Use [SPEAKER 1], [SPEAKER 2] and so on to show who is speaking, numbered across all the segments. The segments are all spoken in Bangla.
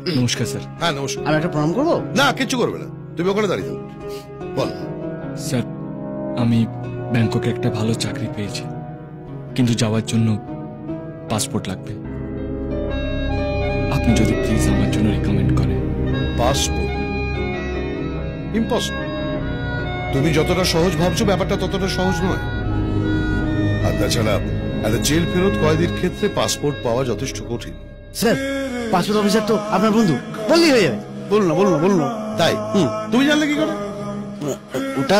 [SPEAKER 1] নমস্কার স্যার।
[SPEAKER 2] হ্যাঁ নমস্কার।
[SPEAKER 3] আমি একটা প্রণাম করবো?
[SPEAKER 2] না কিচ্ছু করবে না, তুমি ওখানে দাঁড়িয়ে থাকো। বল।
[SPEAKER 1] স্যার আমি ব্যাংককে একটা ভালো চাকরি পেয়েছি, কিন্তু যাওয়ার জন্য পাসপোর্ট লাগবে। আপনি যদি প্লিজ আমার জন্য রিকমেন্ড করেন।
[SPEAKER 2] Passport impossible. তুমি যতটা সহজ ভাবছো ব্যাপারটা ততটা সহজ নয়। আর তাছাড়া একটা জেল ফেরত কয়েদির ক্ষেত্রে পাসপোর্ট পাওয়া যথেষ্ট কঠিন।
[SPEAKER 3] স্যার পাসপোর্ট অফিসার তো আপনার বন্ধু, বললেই হয়ে যাবে। বলুন না বলুন না বলুন না।
[SPEAKER 2] তাই তুমি জানলে কি করে?
[SPEAKER 3] ওটা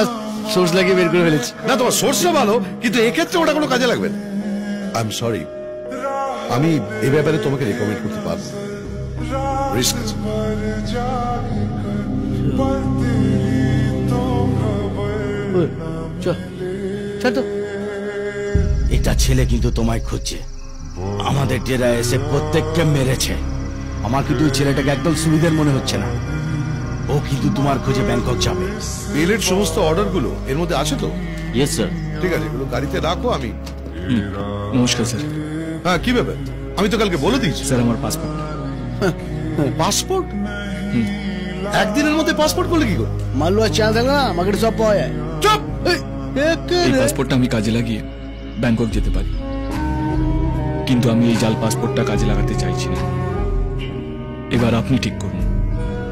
[SPEAKER 3] সোর্স লাগিয়ে বের করে ফেলেছি।
[SPEAKER 2] না তোমার সোর্সটা ভালো, কিন্তু এক্ষেত্রে ওটা কোনো কাজে লাগবে না। আই এম সরি, আমি এ ব্যাপারে তোমাকে রেকমেন্ড করতে পারবো না। রিস্ক আছে।
[SPEAKER 3] তো এটা ছেলে কিন্তু তোমায় খুঁজছে, আমাদের ডেরায় এসে প্রত্যেককে মেরেছে। আমার কিন্তু ওই ছেলেটাকে একদম সুবিধার মনে হচ্ছে না। ও কিন্তু তোমার খোঁজে ব্যাংকক যাবে।
[SPEAKER 2] বিলের সমস্ত অর্ডার গুলো এর মধ্যে আছে তো?
[SPEAKER 3] Yes sir.
[SPEAKER 2] ঠিক আছে, এগুলো গাড়িতে রাখো। আমি
[SPEAKER 1] নমস্কার স্যার।
[SPEAKER 2] হ্যাঁ কি ব্যাপার? আমি তো কালকে বলে দিয়েছি।
[SPEAKER 1] স্যার আমার পাসপোর্ট।
[SPEAKER 2] পাসপোর্ট? একদিনের মধ্যে পাসপোর্ট করলে কি করে?
[SPEAKER 3] মাল্লুয়া চাঁদ না আমাকে সব পাওয়া যায়।
[SPEAKER 2] চুপ!
[SPEAKER 1] এই পাসপোর্টটা আমি কাজে লাগিয়ে ব্যাংকক যেতে পারি, কিন্তু আমি এই জাল পাসপোর্টটা কাজে লাগাতে চাইছি না। এবার আপনি ঠিক করুন,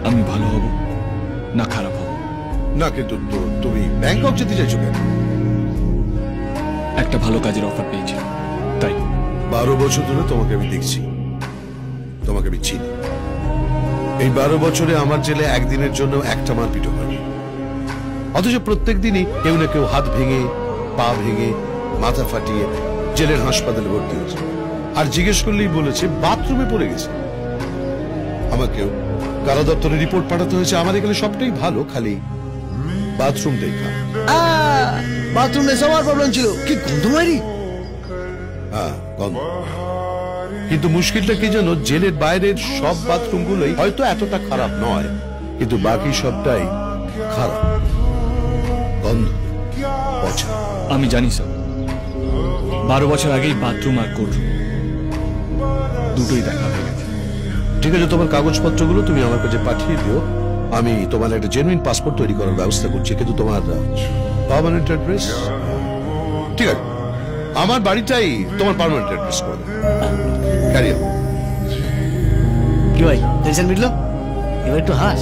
[SPEAKER 1] আমি ভালো হব না খারাপ হব।
[SPEAKER 2] না কিন্তু তুমি ব্যাংকক যেতে চাইছো কেন?
[SPEAKER 1] একটা ভালো কাজের অফার পেয়েছি তাই।
[SPEAKER 2] 12 বছর ধরে তোমাকে আমি দেখছি, তোমাকে আমি চিনি। এই 12 বছরে আমার জেলে একদিনের জন্য একটা মারপিটও হয়নি, অথচ প্রত্যেক দিনই কেউ না কেউ হাত ভেঙে, পা ভেঙে, মাথা ফাটিয়ে জেলের হাসপাতালে ভর্তি হয়েছে। আর জিজ্ঞেস করলেই বলেছে বাথরুমে পড়ে গেছে। আমাকেও কারা দপ্তরে রিপোর্ট পাঠাতে হয়েছে আমার এখানে সবটাই ভালো, খালি বাথরুম দেখা।
[SPEAKER 3] বাথরুমে সবার প্রবলেম ছিল, কি গন্ধ মারি।
[SPEAKER 2] হ্যাঁ গন্ধ। কিন্তু মুশকিলটা কি জানো, জেলের বাইরের সব বাথরুম গুলোই হয়তো এতটা খারাপ নয়, কিন্তু বাকি সবটাই খারাপ, গন্ধ, পচা।
[SPEAKER 1] আমি জানি স্যার, 12 বছর আগেই বাথরুম আর কোর্টরুম দুটোই দেখা হয়ে গেছে।
[SPEAKER 2] ঠিক আছে, তোমার কাগজপত্রগুলো তুমি আমার কাছে পাঠিয়ে দিও। আমি তোমার একটা জেনুইন পাসপোর্ট তৈরি করার ব্যবস্থা করছি, কিন্তু তোমার পার্মানেন্ট অ্যাড্রেস? ঠিক আছে, আমার বাড়িটাই তোমার পার্মানেন্ট অ্যাড্রেস করে দেবো। Carry on.
[SPEAKER 3] কি ভাই টেনশন মিটলো? এবার একটু হাস।